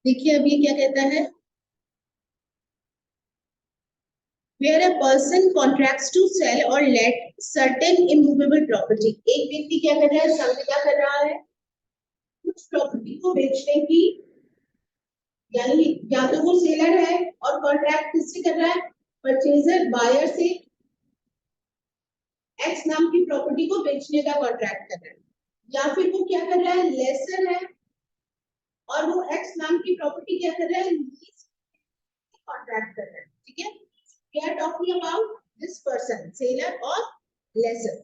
देखिए अब ये क्या कहता है, where a person contracts to sell or let certain immovable property। एक व्यक्ति क्या कर रहा है, संविदा कर रहा है कुछ प्रॉपर्टी को बेचने की, यानी या तो वो सेलर है और कॉन्ट्रैक्ट किससे कर रहा है, परचेजर बायर से एक्स नाम की प्रॉपर्टी को बेचने का कॉन्ट्रैक्ट कर रहा है, या फिर वो क्या कर रहा है, लेसर है और वो एक्स नाम की प्रॉपर्टी क्या कर रहा है, लीज कॉन्ट्रैक्ट कर रहा है। ठीक है, we are talking about this person, seller और लेसर।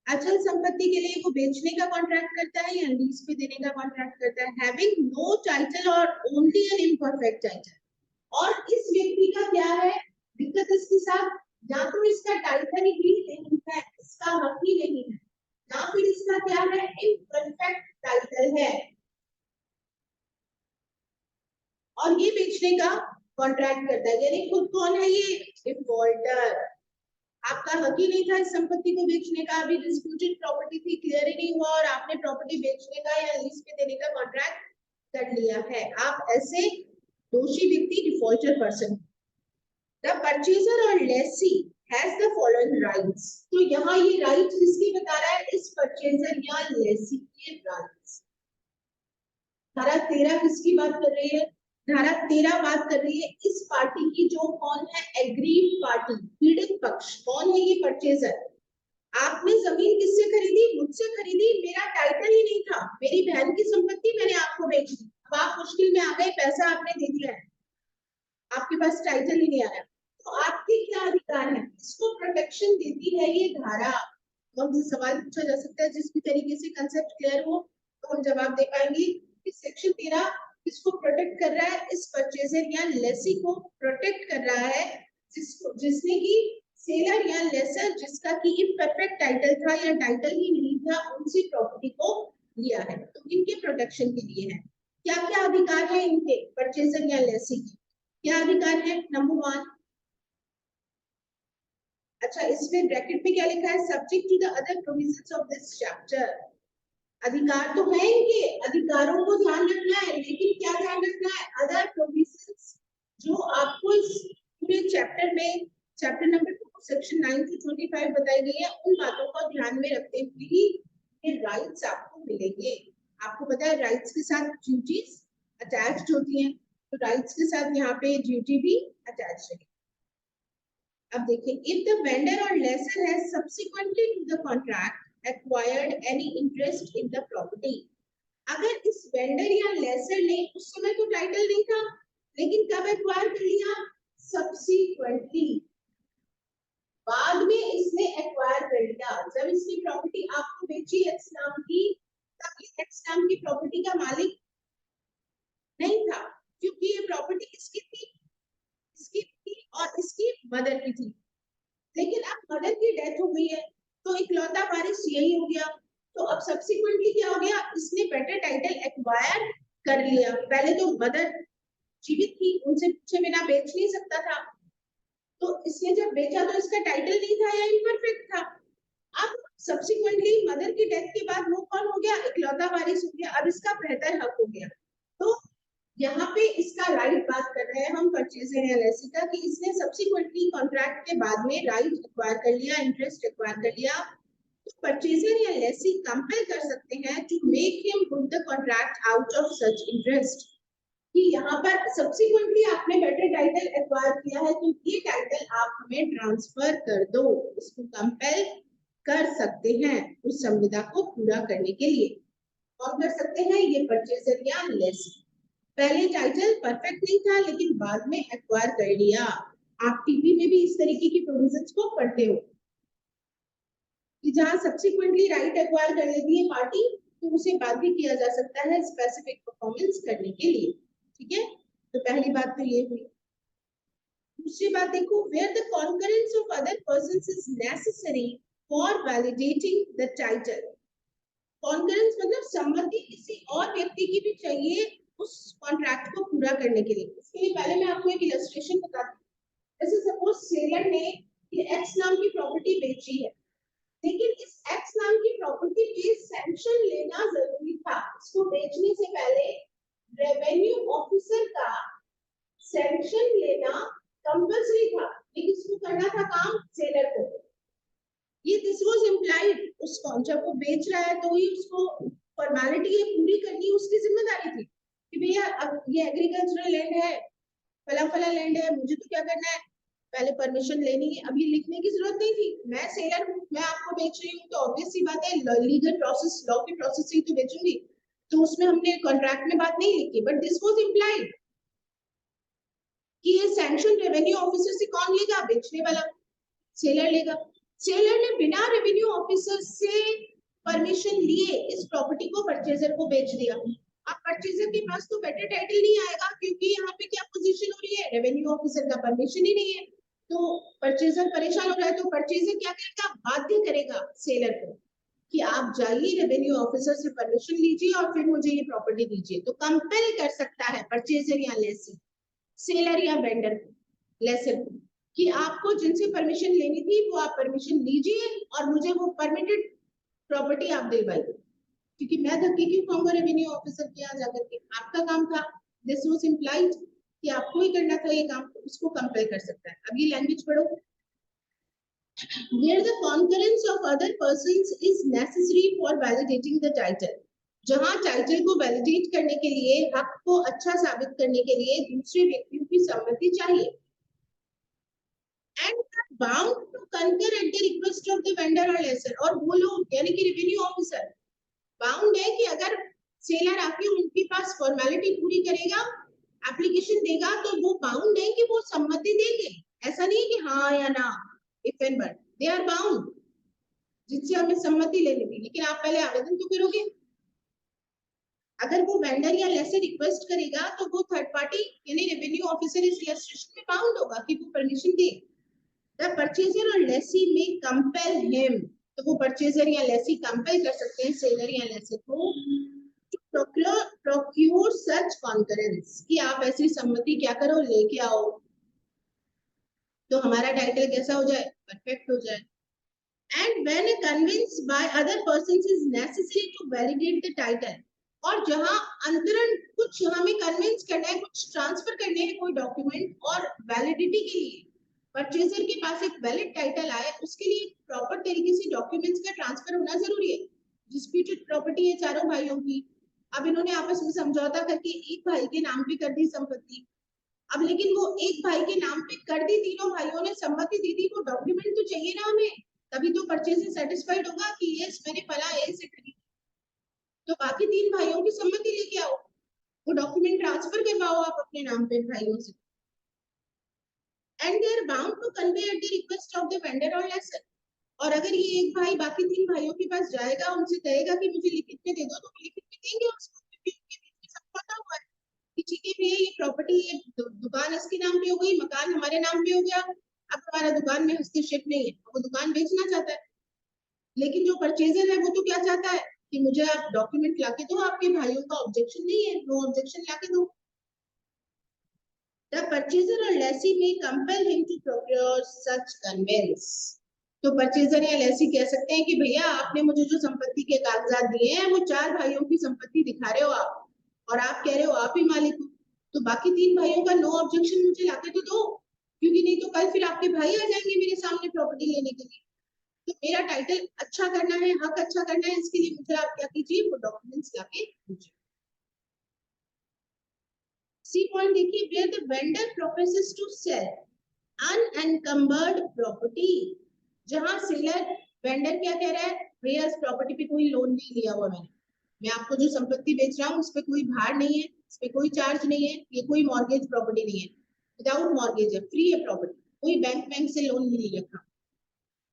अचल संपत्ति के लिए वो बेचने का कॉन्ट्रैक्ट करता है या लीज पे देने का कॉन्ट्रैक्ट करता है। हैविंग नो टाइटल और ओनली एन इम्परफेक्ट टाइटल। और इस व्यक्ति का क्या है दिक्कत इसके साथ, या तो इसका टाइटल ही नहीं है, इसका हक ही नहीं है, या फिर इसका क्या है, इम्परफेक्ट टाइटल है और ये बेचने का कॉन्ट्रैक्ट करता है। यानी खुद कौन है ये, डिफॉल्टर। आपका हक ही नहीं था इस संपत्ति को बेचने का, अभी डिस्प्यूटेड प्रॉपर्टी थी, क्लियर ही नहीं हुआ और आपने प्रॉपर्टी बेचने का या लीज पे देने का कॉन्ट्रैक्ट कर लिया है। आप ऐसे दोषी व्यक्ति, डिफॉल्टर पर्सन। द परचेजर और lessee has the following rights. तो यहाँ ये राइट्स किसकी बता रहा है, इस परचेजर या लेसी के राइट्स। धारा 13 किसकी बात कर रही है, धारा 13 बात कर रही है इस पार्टी की जो कौन है, एग्रीड पार्टी, पीड़ित पक्ष। कौन है ये, परचेजर। आपने जमीन किससे खरीदी, मुझसे खरीदी, मेरा टाइटल ही नहीं था, मेरी बहन की संपत्ति मैंने आपको बेच दी, अब आप मुश्किल में आ गए, पैसा आपने दे दिया है, आपके पास टाइटल ही नहीं आया, तो आपके क्या अधिकार है, इसको प्रोटेक्शन देती है ये धारा। तो हमसे सवाल पूछा जा सकता है, जिस भी तरीके से कंसेप्ट क्लियर हो तो हम जवाब दे पाएंगे। सेक्शन 13 किसको प्रोटेक्ट कर रहा है, इस परचेजर या लेसी को प्रोटेक्ट कर रहा है, जिसने की सेलर या लेसर, जिसका की इम्परफेक्ट टाइटल था या टाइटल ही नहीं था, उनसे प्रॉपर्टी को लिया है, तो इनके प्रोटेक्शन के लिए है। क्या क्या अधिकार है इनके, परचेजर या लेसी के क्या अधिकार है। नंबर 1, अच्छा इसमें ब्रैकेट में क्या लिखा है, subject to the other provisions of this chapter. अधिकार तो है इनके, अधिकारों को ध्यान रखना है, लेकिन क्या ध्यान रखना है, अदर प्रोविजंस जो आपको इस पूरे चैप्टर में, चैप्टर नंबर 2 सेक्शन 9 से 25 बताई गई है, उन बातों को ध्यान में रखते हुए ही ये राइट्स आपको मिलेंगे। आपको पता है राइट्स के साथ ड्यूटीज अटैच्ड होती हैं, तो राइट्स के साथ यहाँ पे ड्यूटी भी अटैच है। अब देखिए, इफ द वेंडर और lessor has subsequently to the contract acquired any interest in the property. अगर इस वेंडर या लेसर ने, उस समय तो टाइटल नहीं था, लेकिन कब एक्वायर कर लिया, सब्सिक्वेंटली, बाद में इसने एक्वायर कर लिया, जब इसकी प्रॉपर्टी आपको बेची एक्स नाम की, तब ये एक्स नाम की प्रॉपर्टी का मालिक नहीं था, क्योंकि ये प्रॉपर्टी किसकी थी, इसकी थी और इसकी मदर की थी। लेकिन अब मदर की डेथ हो गई है, तो इकलौता वारिस यही हो गया, तो अब सब्सिक्वेंटली क्या हो गया, इसने बेटर टाइटल एक्वायर कर लिया। पहले तो मदर जीवित थी, उनसे पूछे बिना बेच नहीं सकता था, तो इसने जब बेचा तो इसका टाइटल नहीं था या इम्परफेक्ट था। अब सब्सिक्वेंटली मदर की डेथ के बाद वो कौन हो गया, इकलौता वारिस हो गया, अब इसका बेहतर हक हो गया। तो यहाँ पे इसका राइट बात कर रहे हैं हम, परचेजर या लेसी का, कि इसने सब्सिक्वेंटली कॉन्ट्रैक्ट के बाद में राइट एक्वायर कर लिया, इंटरेस्ट एक्वायर कर लिया, तो परचेजर या लेसी कंपेल कर सकते हैं to make him put the contract out of such interest, कि यहाँ पर सब्सिक्वेंटली आपने बेटर टाइटल एक्वायर किया है, तो ये टाइटल आप हमें ट्रांसफर कर दो, इसको कंपेल कर सकते हैं उस संविदा को पूरा करने के लिए। कौन कर सकते हैं, ये परचेजर या लेसी। पहले टाइटल परफेक्ट नहीं था, लेकिन बाद में एक्वायर कर लिया। आप टीपी में भी इस तरीके की प्रोविजंस को पढ़ते हो कि जहां सब्सिक्वेंटली राइट एक्वायर कर लेती है पार्टी, तो उसे बाध्य किया जा सकता है स्पेसिफिक परफॉर्मेंस करने के लिए। ठीक है, तो पहली बात तो ये हुई। दूसरी बात देखो, where the concurrence of other persons is necessary for validating the title. Concurrence मतलब सम्मति किसी और व्यक्ति की भी चाहिए उस कॉन्ट्रैक्ट को पूरा करने के लिए। इसके लिए पहले मैं आपको एक इलस्ट्रेशन बताती हूँ। जैसे सपोज सेलर ने ये एक्स नाम की प्रॉपर्टी बेची है, लेकिन इस एक्स नाम की प्रॉपर्टी पे सैंक्शन लेना जरूरी था। इसको बेचने से पहले रेवेन्यू ऑफिसर का सैंक्शन लेना कंपल्सरी था, लेकिन इसको करना था काम सेलर को। ये दिस वाज इम्प्लाइड, उसको जब वो बेच रहा है तो ही उसको फॉर्मेलिटी ये पूरी करनी उसकी जिम्मेदारी थी कि भैया अब ये एग्रीकल्चरल लैंड है, फला फला लैंड है, मुझे तो क्या करना है, पहले परमिशन लेनी है। अब ये लिखने की जरूरत नहीं थी, मैं सेलर हूँ, मैं आपको बेच रही हूँ, तो ऑब्वियस सी बात है लीगल प्रोसेस, लॉ की प्रोसेस से ही तो बेचूंगी, तो उसमें हमने कॉन्ट्रैक्ट में बात नहीं लिखी, बट दिस वाज इम्प्लाइड कि ये सैंक्शन रेवेन्यू ऑफिसर से कौन लेगा, बेचने वाला सेलर लेगा। सेलर ने बिना रेवेन्यू ऑफिसर से परमिशन लिए इस प्रॉपर्टी को परचेजर को बेच दिया। अब परचेजर के पास तो बेटर टाइटल नहीं आएगा, क्योंकि यहाँ पे क्या पोजीशन हो रही है, रेवेन्यू ऑफिसर का परमिशन ही नहीं है, तो परचेजर परेशान हो रहा है, तो परचेजर क्या करेगा, बाध्य करेगा सेलर को कि आप जाइए रेवेन्यू ऑफिसर से परमिशन लीजिए और फिर मुझे ये प्रॉपर्टी दीजिए। तो कंपेल कर सकता है परचेजर या लेसर, सेलर या वेंडर लेसर कि आपको जिनसे परमिशन लेनी थी वो आप परमिशन लीजिए और मुझे वो परमिटेड प्रॉपर्टी आप दिलवाइए, क्योंकि मैं धक्के क्यों खाऊंगा रेवेन्यू ऑफिसर के यहाँ जाकर के, आपका काम था, दिस वाज इम्प्लाइड कि आपको ही करना था ये काम, उसको कंपेल कर सकता है। अब ये लैंग्वेज पढ़ो, where the concurrence of other persons is necessary for validating the title, जहां टाइटल को वैलिडेट करने के लिए, हक को अच्छा साबित करने के लिए दूसरे व्यक्तियों की सम्मति चाहिए। And are bound to concur at the request of the vendor or lessor, और वो लोग यानी कि रेवेन्यू ऑफिसर बाउंड है कि अगर सेलर आके उनके पास फॉर्मेलिटी पूरी करेगा, एप्लीकेशन देगा, तो वो बाउंड है कि वो सम्मति देंगे, ऐसा नहीं कि हाँ या ना, if and but they are bound, जिससे हमें सम्मति लेनी थी, लेकिन आप पहले आवेदन तो करोगे। अगर वो वेंडर या लेसर रिक्वेस्ट करेगा तो वो थर्ड पार्टी यानी रेवेन्यू ऑफिसर इस रजिस्ट्रेशन में बाउंड होगा कि वो परमिशन दे। द परचेजर और लेसी में कंपेल हिम, तो वो परचेजर या लेसी कंपेल कर सकते हैं सेलर या लेसर को प्रोक्योर सच कॉन्करेंस कि आप ऐसी सम्मति क्या करो, लेके आओ, तो हमारा टाइटल कैसा हो जाए, परफेक्ट हो जाए। And when a convince by other persons is necessary to validate the title, और जहां अंतरण कुछ हमें कन्विंस करना है, कुछ ट्रांसफर करने हैं कोई डॉक्यूमेंट, और वैलिडिटी के लिए परचेजर के पास एक वैलिड टाइटल आए, उसके लिए प्रॉपर तरीके से डॉक्यूमेंट्स का ट्रांसफर होना जरूरी है। डिस्प्यूटेड प्रॉपर्टी है चारों भाइयों की, अब इन्होंने आपस में समझौता करके एक भाई के नाम पे कर दी संपत्ति, अब लेकिन वो एक भाई के नाम पे कर दी, तीनों भाइयों ने सम्मति दी थी, वो डॉक्यूमेंट तो चाहिए ना हमें, तभी तो परचेजर सेटिस्फाइड होगा कि यस मैंने फला ए से खरीदी, तो बाकी तीन भाइयों की सम्मति लेके आओ, वो डॉक्यूमेंट ट्रांसफर करवाओ आप अपने नाम पे भाइयों से। And they are bound to convey at the request of the vendor और लेसर, और अगर ये एक भाई बाकी तीन भाइयों के पास जाएगा, उनसे कहेगा कि मुझे लिखित में दे दो, तो वो लिखित में देंगे उसको, क्योंकि उनके बीच में समझौता हुआ है कि ठीक है भैया ये प्रॉपर्टी, ये दुकान इसके नाम पे हो गई, मकान हमारे नाम पे हो गया, अब हमारा दुकान में हस्तक्षेप नहीं है, वो दुकान बेचना चाहता है, लेकिन जो परचेजर है वो तो क्या चाहता है कि मुझे आप डॉक्यूमेंट लाके दो, आपके भाइयों का ऑब्जेक्शन नहीं है, नो ऑब्जेक्शन लाके दो। The purchaser or lessee may compel him to procure such conveyance, तो परचेजर या लेसी कह सकते हैं कि भैया आपने मुझे जो संपत्ति के कागजात दिए हैं वो चार भाइयों की संपत्ति दिखा रहे हो आप, और आप कह रहे हो आप ही मालिक हो, तो बाकी तीन भाइयों का नो ऑब्जेक्शन मुझे लाके तो दो, क्योंकि नहीं तो कल फिर आपके भाई आ जाएंगे मेरे सामने प्रॉपर्टी लेने के लिए, तो मेरा टाइटल अच्छा करना है, हक अच्छा करना है, इसके लिए मुझे आप क्या कीजिए, वो डॉक्यूमेंट्स लाके दीजिए। सी पॉइंट देखिए, where the vendor professes to sell unencumbered property, जहां सेलर वेंडर क्या कह रहा है, भैया इस प्रॉपर्टी पे कोई लोन नहीं लिया हुआ मैंने, मैं आपको जो संपत्ति बेच रहा हूँ उस पे कोई भार नहीं है, इस पे कोई चार्ज नहीं है, ये कोई मॉर्गेज प्रॉपर्टी नहीं है, विदाउट मॉर्गेज है, फ्री है प्रॉपर्टी, कोई बैंक से लोन नहीं रखा,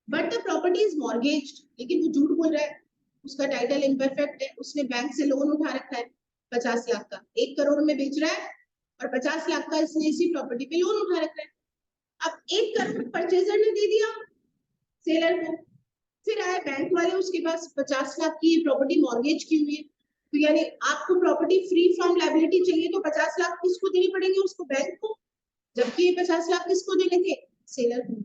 बट द प्रॉपर्टी इज मॉर्गेज्ड, लेकिन वो झूठ बोल रहा है, उसका टाइटल इम्परफेक्ट है, उसने बैंक से लोन उठा रखा है 50 लाख का, 1 करोड़ में बेच रहा है और 50 लाख का इसने इसी प्रॉपर्टी पे लोन उठा रखा है। अब 1 करोड़ परचेजर ने दे दिया सेलर को, फिर आए बैंक वाले, उसके पास 50 लाख की प्रॉपर्टी मॉर्गेज की हुई है, तो यानी आपको प्रॉपर्टी फ्री फ्रॉम लायबिलिटी चाहिए, तो 50 लाख किसको देने पड़ेंगे, उसको बैंक को, जबकि ये 50 लाख किसको देने थे, सेलर को।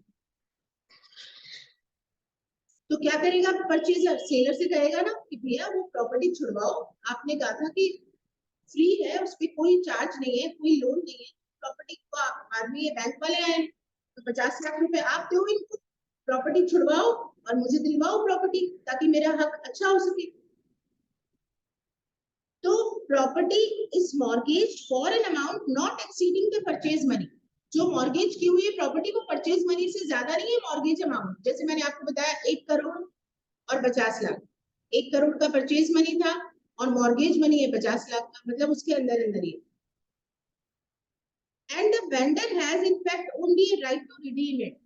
तो क्या करेगा परचेजर, सेलर से कहेगा ना कि भैया वो प्रॉपर्टी छुड़वाओ, आपने कहा था कि फ्री है, उस पर कोई चार्ज नहीं है, कोई लोन नहीं है। प्रॉपर्टी को आदमी बैंक वाले आए तो 50 लाख रुपए आप दो इनको, प्रॉपर्टी छुड़वाओ और मुझे दिलवाओ प्रॉपर्टी, ताकि मेरा हक अच्छा हो सके। तो property is mortgage for an amount not exceeding the purchase money. जो मॉर्गेज की हुई है प्रॉपर्टी को परचेज मनी से ज्यादा नहीं है मॉर्गेज अमाउंट। जैसे मैंने आपको बताया 1 करोड़ और 50 लाख, 1 करोड़ का परचेज मनी था और मॉर्गेज मनी है 50 लाख का, मतलब उसके अंदर अंदर ही। And the vendor has in fact only a right to redeem it.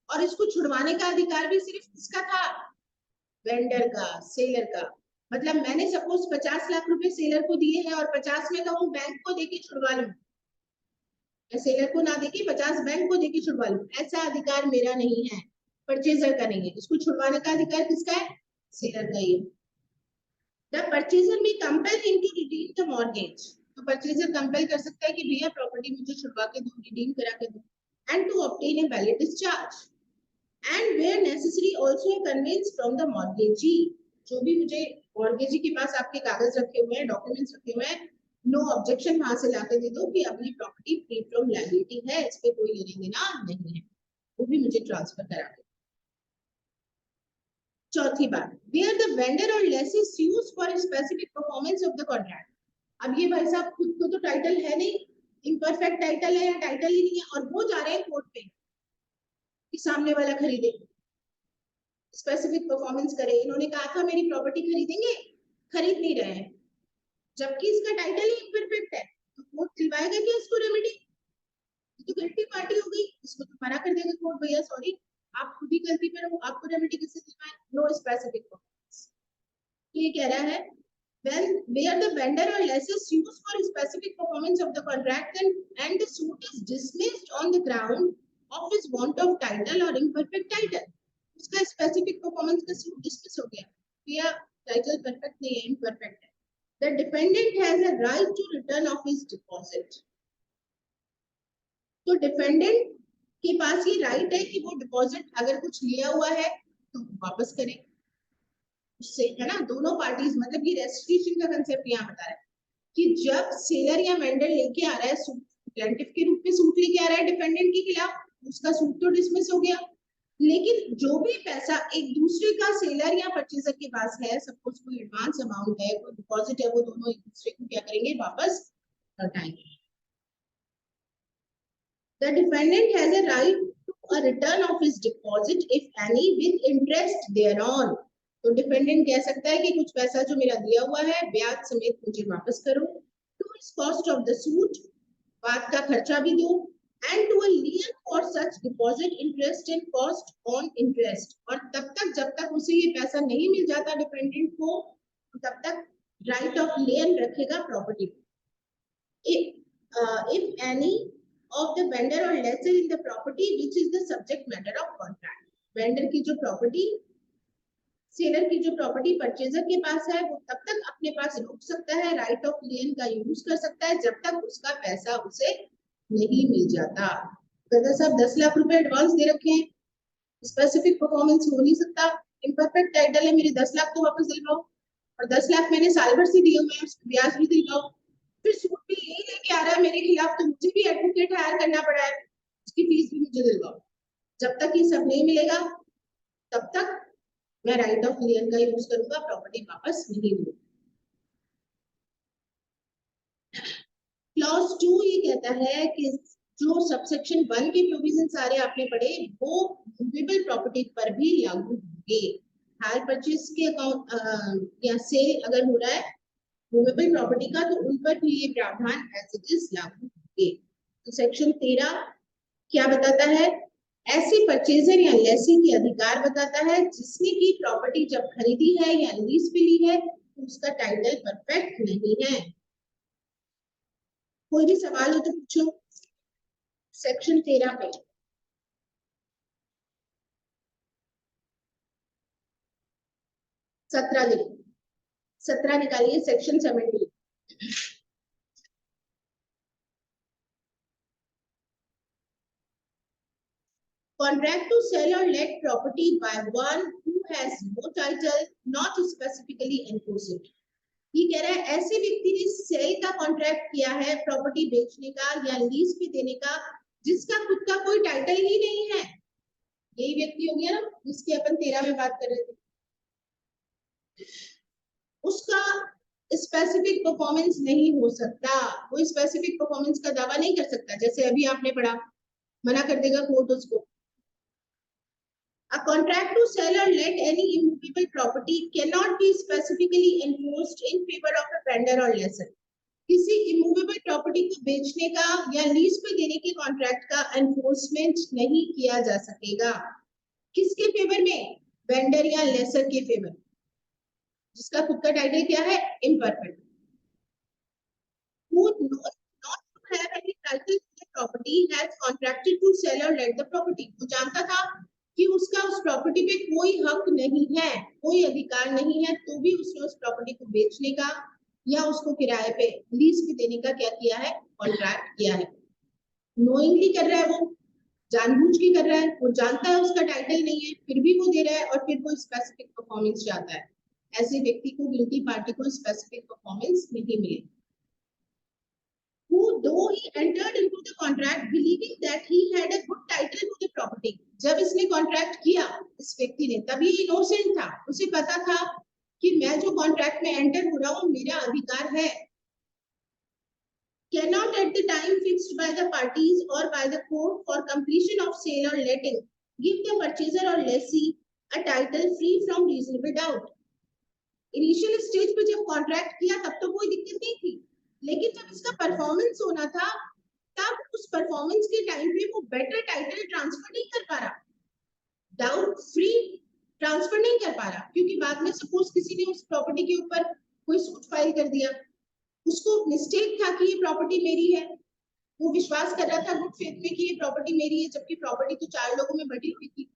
और इसको छुड़वाने का अधिकार भी सिर्फ किसका था? वेंडर का, सेलर का। मतलब मैंने सपोज 50 लाख रुपए सेलर को दिए हैं और 50 में कहूँ बैंक को देके छुड़वा लूं, सेलर को ना देके 50 बैंक को देके छुड़वा लूं, ऐसा अधिकार मेरा नहीं है, परचेजर का नहीं है। इसको छुड़वाने का अधिकार किसका है? सेलर का ही है। The purchaser may compel him to redeem the mortgage. तो परचेजर कंपेल कर सकता है कि भैया प्रॉपर्टी मुझे छुड़वा के दो, रिडीम करा के दो, and to obtain a valid discharge, and where necessary also a conveyance from the mortgagee. जो भी मुझे मॉर्गेजी के पास आपके कागज रखे हुए हैं, डॉक्यूमेंट्स रखे हुए हैं, नो ऑब्जेक्शन वहां से लाके दे दो कि अपनी प्रॉपर्टी फ्री फ्रॉम लायबिलिटी है, इस पे कोई लेना देना नहीं है, वो भी मुझे ट्रांसफर करा दो। चौथी बात, where the vendor or lessee sues for a specific performance of the contract। अब ये भाई साहब खुद को तो टाइटल है नहीं, इम्परफेक्ट टाइटल है या टाइटल ही नहीं है, और वो जा रहे हैं कोर्ट पे कि सामने वाला खरीदे, स्पेसिफिक परफॉर्मेंस करे। इन्होंने कहा था मेरी प्रॉपर्टी खरीदेंगे, खरीद नहीं रहे हैं, जबकि इसका टाइटल ही इम्परफेक्ट है, तो कोर्ट दिलवाएगा क्या इसको रेमेडी? तो गिल्टी पार्टी हो गई, इसको तो मना कर देगा कोर्ट, भैया सॉरी आप खुद ही गलती पे हो, आपको रेमेडी किससे दिलवाए? No specific performance. तो ये कह रहा है when where the vendor or lessee sues for specific performance of the contract and the suit is dismissed on the ground of his want of title or imperfect title। उसका specific performance का suit dismiss हो गया, भैया title perfect नहीं है, imperfect है। The defendant has a right to return of his deposit। तो defendant के पास ये राइट है कि वो डिपॉजिट अगर कुछ लिया हुआ है तो वापस करे उससे, है ना। दोनों पार्टीज, मतलब ये रेस्टिट्यूशन का कंसेप्ट यहाँ बता रहा है कि जब सेलर या वेंडर लेके आ रहा है सूट, प्लेंटिफ के रूप में सूट लेके आ रहा है डिफेंडेंट के खिलाफ, उसका सूट तो डिसमिस हो गया, लेकिन जो भी पैसा एक दूसरे का सेलर या परचेजर के पास है, सपोज कोई एडवांस अमाउंट है, कोई डिपॉजिट है, वो दोनों एक दूसरे को क्या करेंगे? वापस लौटाएंगे। The defendant has a right to a return of his deposit if any with interest thereon। तो डिफेंडेंट कह सकता है कि कुछ पैसा जो मेरा दिया हुआ है ब्याज समेत मुझे वापस करो, to is cost of the suit, बात का खर्चा भी दो, and to a lien for such deposit interest and cost on interest. और तब तक जब तक उसे ये पैसा नहीं मिल जाता डिफेंडेंट को, तब तक राइट ऑफ लियन रखेगा property. if any of the vendor or lessor in the property which is the subject matter of contract। Vendor की जो प्रॉपर्टी, सेलर की जो प्रॉपर्टी परचेजर के पास है, वो तब तक अपने पास रोक सकता है, राइट ऑफ लियन का यूज कर सकता है, जब तक उसका पैसा उसे नहीं मिल जाता। गदर साहब 10 लाख रुपए एडवांस दे रखे हैं, स्पेसिफिक परफॉर्मेंस हो नहीं सकता, इम्परफेक्ट टाइटल है, मेरे 10 लाख तो वापस दिलवाओ, और 10 लाख मैंने साल भर से दिए हुए हैं, उसको ब्याज भी दिलवाओ। फिर सूट भी यही लेके आ रहा है मेरे खिलाफ, तो मुझे भी एडवोकेट हायर करना पड़ा है, उसकी फीस भी मुझे दिलवाओ। जब तक ये सब नहीं मिलेगा तब तक मैं राइट ऑफ लियन का यूज करूंगा, प्रॉपर्टी वापस नहीं मिलेगी। क्लॉज 2 ये कहता है कि जो सबसेक्शन 1 के प्रोविजन सारे आपने पढ़े वो मूवेबल प्रॉपर्टी पर भी लागू होंगे। हायर परचेज के अकाउंट या सेल अगर हो रहा है मूवेबल प्रॉपर्टी का, तो उन पर भी ये प्रावधान एज इट इज लागू होंगे। तो सेक्शन 13 क्या बताता है? ऐसे परचेजर या लेसी के अधिकार बताता है जिसने की प्रॉपर्टी जब खरीदी है या लीज पे ली है तो उसका टाइटल परफेक्ट नहीं है। कोई भी सवाल हो तो पूछो सेक्शन 13 पे। 17 लिखो, 17 निकालिए, section 17। Contract to sell or let property by one who has no title, not specifically enforce it। ये कह रहा है ऐसे व्यक्ति ने सेल का कॉन्ट्रैक्ट किया है प्रॉपर्टी बेचने का या लीज पे देने का जिसका खुद का कोई टाइटल ही नहीं है। यही व्यक्ति हो गया ना जिसकी अपन 13 में बात कर रहे थे। उसका स्पेसिफिक परफॉर्मेंस नहीं हो सकता, वो स्पेसिफिक परफॉर्मेंस का दावा नहीं कर सकता। जैसे अभी आपने पढ़ा, मना कर देगा कोर्ट उसको। A contract to sell or let any immovable property cannot be specifically enforced in favor of a vendor or lessor. किसी इमूवेबल प्रॉपर्टी को बेचने का या लीज पे देने के कॉन्ट्रैक्ट का एनफोर्समेंट नहीं किया जा सकेगा। किसके फेवर में? वेंडर या लेसर के फेवर, जिसका खुद का टाइटल क्या है? Imperfect. Who not to have any title to the property has contracted to sell or let the property. वो जानता था कि उसका उस प्रॉपर्टी पे कोई हक नहीं है, कोई अधिकार नहीं है, तो भी उसने उस प्रॉपर्टी को बेचने का या उसको किराए पे लीज पे देने का क्या किया है? कॉन्ट्रैक्ट किया है। नोइंगली कर रहा है, वो जानबूझ के कर रहा है, वो जानता है उसका टाइटल नहीं है, फिर भी वो दे रहा है और फिर वो स्पेसिफिक परफॉर्मेंस चाहता है। ऐसे व्यक्ति को, गिल्टी पार्टी को स्पेसिफिक परफॉर्मेंस नहीं मिलेगी। Who, though he entered into the contract believing that he had a good title to the property. जब इसने कॉन्ट्रैक्ट किया इस व्यक्ति ने, तभी इनोसेंट था, उसे पता था कि मैं जो कॉन्ट्रैक्ट में एंटर हो रहा हूँ मेरा अधिकार है। Cannot at the time fixed by the parties or by the court for completion of sale or letting give the purchaser or lessee a title free from reasonable doubt. Initial stage पे जब contract किया तब तो कोई दिक्कत नहीं थी, लेकिन जब इसका परफॉर्मेंस होना था तब उस परफॉर्मेंस के टाइम पे वो बेटर टाइटल ट्रांसफर नहीं कर पा रहा, डाउट फ्री ट्रांसफर नहीं कर पा रहा, क्योंकि बाद में सपोज किसी ने उस प्रॉपर्टी के ऊपर कोई सूट फाइल कर दिया, उसको मिस्टेक था कि ये प्रॉपर्टी मेरी है, वो विश्वास कर रहा था गुड फेथ में कि ये प्रॉपर्टी मेरी है, जबकि प्रॉपर्टी तो 4 लोगों में बटी हुई थी,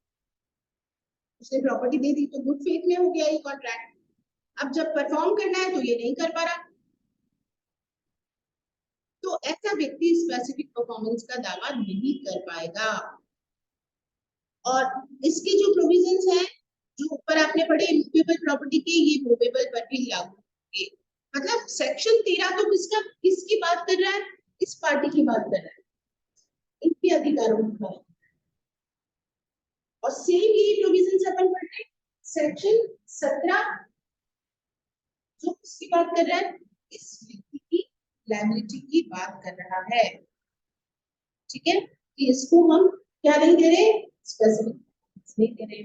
उसने प्रॉपर्टी दे दी तो गुड फेथ में हो गया ये कॉन्ट्रैक्ट। अब जब परफॉर्म करना है तो ये नहीं कर पा रहा, तो ऐसा व्यक्ति स्पेसिफिक परफॉर्मेंस का दावा नहीं कर पाएगा। और इसके जो प्रोविजंस हैं जो ऊपर आपने पढ़े मूवेबल प्रॉपर्टी के, ये मूवेबल पर भी लागू होंगे। मतलब सेक्शन 13 तो किसकी बात कर रहा है? इस पार्टी की बात कर रहा है, इनके अधिकारों की बात। और सेम यही प्रोविजंस अपन पढ़ते हैं सेक्शन 17 जो किसकी बात कर रहा है? इस व्यक्ति की लायबिलिटी की बात कर रहा है। ठीक है, कि इसको हम क्या नहीं दे रहे? स्पेसिफिक नहीं दे रहे।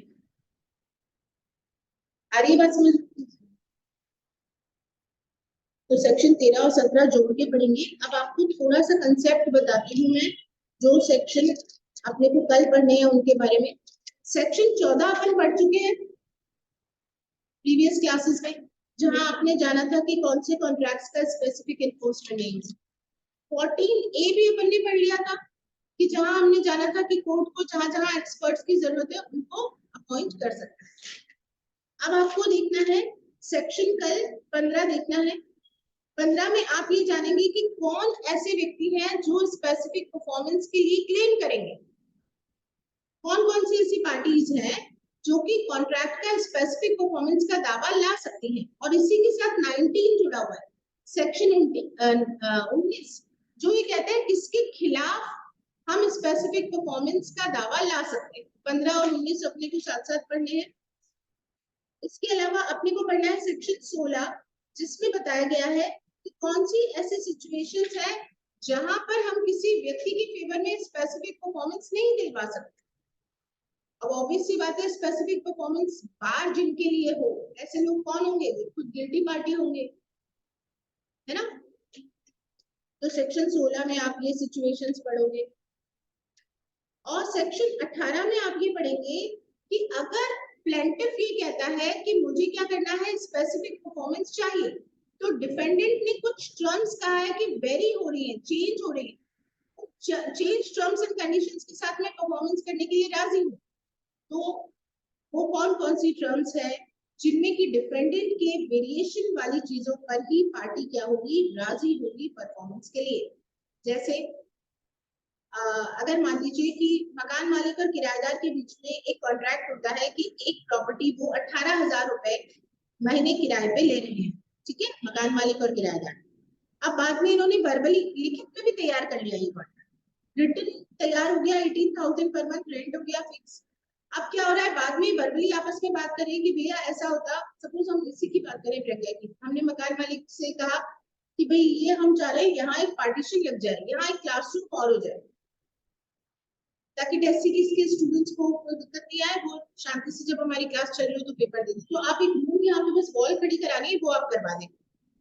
आ रही बात समझ? तो सेक्शन 13 और 17 जोड़ के पढ़ेंगे। अब आपको थोड़ा सा कंसेप्ट बताती हूँ मैं, जो सेक्शन अपने को कल पढ़ने हैं उनके बारे में। सेक्शन 14 अपन पढ़ चुके हैं प्रीवियस क्लासेस में, जहां आपने जाना था कि कौन से कॉन्ट्रैक्ट्स का स्पेसिफिक एनफोर्समेंट है। 14A भी अपन ने पढ़ लिया था कि जहां हमने जाना था कि कोर्ट को जहां जहां एक्सपर्ट्स की जरूरत है उनको अपॉइंट कर सकता है। अब आपको देखना है सेक्शन कल 15 देखना है। 15 में आप ये जानेंगे कि कौन ऐसे व्यक्ति हैं जो स्पेसिफिक परफॉर्मेंस के लिए क्लेम करेंगे, कौन कौन सी ऐसी पार्टीज हैं जो कि कॉन्ट्रैक्ट का स्पेसिफिक परफॉर्मेंस का दावा ला सकती हैं। और इसी के साथ 19 जुड़ा हुआ है, सेक्शन 19 जो ये कहता है किसके खिलाफ हम स्पेसिफिक परफॉर्मेंस का दावा ला सकते हैं। 15 और 19 अपने को साथ साथ पढ़ने हैं। इसके अलावा अपने को पढ़ना है सेक्शन 16 जिसमें बताया गया है कि कौन सी ऐसी सिचुएशंस है जहां पर हम किसी व्यक्ति के फेवर में स्पेसिफिक परफॉर्मेंस नहीं दिलवा सकते। अब ऑब्वियस सी बात है, स्पेसिफिक परफॉर्मेंस बार जिनके लिए हो ऐसे लोग कौन होंगे? खुद गिल्टी पार्टी होंगे, है ना। तो सेक्शन 16 में आप ये सिचुएशंस पढ़ोगे और सेक्शन 18 में आप ये पढ़ेंगे कि अगर प्लेंटिफ ये कहता है कि मुझे क्या करना है, स्पेसिफिक परफॉर्मेंस चाहिए, तो डिफेंडेंट ने कुछ टर्म्स कहा है कि वेरी हो रही है, चेंज हो रही है, चेंज टर्म्स एंड कंडीशंस के साथ में परफॉर्मेंस करने के लिए राजी हूँ। तो वो कौन कौन सी टर्म्स है जिनमें कि डिफेंडेंट के वेरिएशन वाली चीजों पर ही पार्टी क्या होगी? राजी होगी परफॉर्मेंस के लिए। जैसे अगर मान लीजिए कि मकान मालिक और किराएदार के बीच में एक कॉन्ट्रैक्ट होता है कि एक प्रॉपर्टी वो 18,000 रुपए महीने किराए पे ले रहे हैं, ठीक है, मकान मालिक और किराएदार। अब बाद में इन्होंने वर्बली लिखित में भी तैयार कर लिया ये कॉन्ट्रैक्ट, रिटन तैयार हो गया, 18,000 पर मंथ रेंट हो गया फिक्स। अब क्या हो रहा है, बाद में वर्बली आपस में बात करें कि भैया ऐसा होता, सपोज हम इसी की बात करें प्रज्ञा की, हमने मकान मालिक से कहा कि भाई ये हम चाह रहे हैं यहाँ एक पार्टीशन लग जाए, यहाँ एक क्लासरूम और हो जाए, ताकि टेस्ट सीरीज के स्टूडेंट्स को कोई दिक्कत नहीं आए, वो शांति से जब हमारी क्लास चल रही हो तो पेपर दे दें। तो आप एक रूम यहाँ पे बस वॉल खड़ी करानी है, वो आप करवा दें,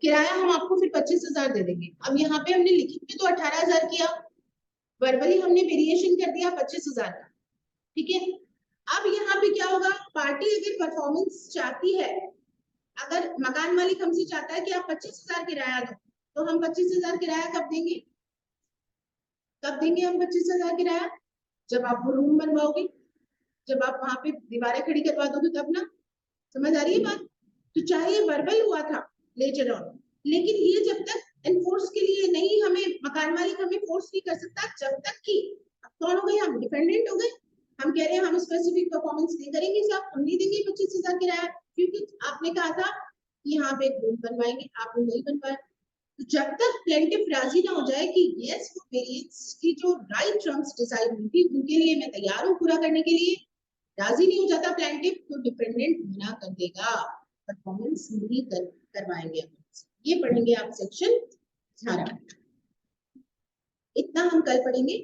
किराया हम आपको फिर 25,000 दे देंगे। अब यहाँ पे हमने लिखित में तो 18,000 किया, वर्बली हमने वेरिएशन कर दिया 25,000 का, ठीक है। अब यहाँ पे क्या होगा, पार्टी अगर परफॉर्मेंस चाहती है, अगर मकान मालिक हमसे चाहता है कि आप 25,000 किराया दो, तो हम 25,000 किराया कब देंगे, कब देंगे हम 25,000 किराया, जब आप वो रूम बनवाओगे, जब आप वहां पे दीवारें खड़ी करवा दोगे तब ना। समझ आ रही है बात? तो चाहे ये वर्बल हुआ था लेटर ऑन, लेकिन ये जब तक एनफोर्स के लिए नहीं, हमें मकान मालिक हमें फोर्स नहीं कर सकता, जब तक कि कौन हो गए, हम डिपेंडेंट हो गए, हम कह रहे हैं हम स्पेसिफिक परफॉर्मेंस नहीं करेंगे साहब, हम नहीं देंगे 25,000 किराया, क्योंकि आपने कहा था कि यहाँ पे एक रूम बनवाएंगे, आपने नहीं बनवाया। तो जब तक प्लेंटिफ राजी ना हो जाए कि यस वो वेरिएंस की जो राइट टर्म्स डिसाइड हुई थी उनके लिए मैं तैयार हूँ पूरा करने के लिए, राजी नहीं हो जाता प्लेंटिफ, तो डिपेंडेंट मना कर देगा, परफॉर्मेंस नहीं करवाएंगे। ये पढ़ेंगे आप सेक्शन 18, इतना हम कल पढ़ेंगे।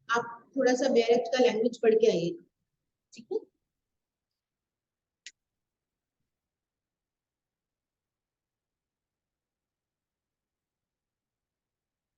आप थोड़ा सा बैरेक्ट का लैंग्वेज पढ़ के आइए, ठीक है।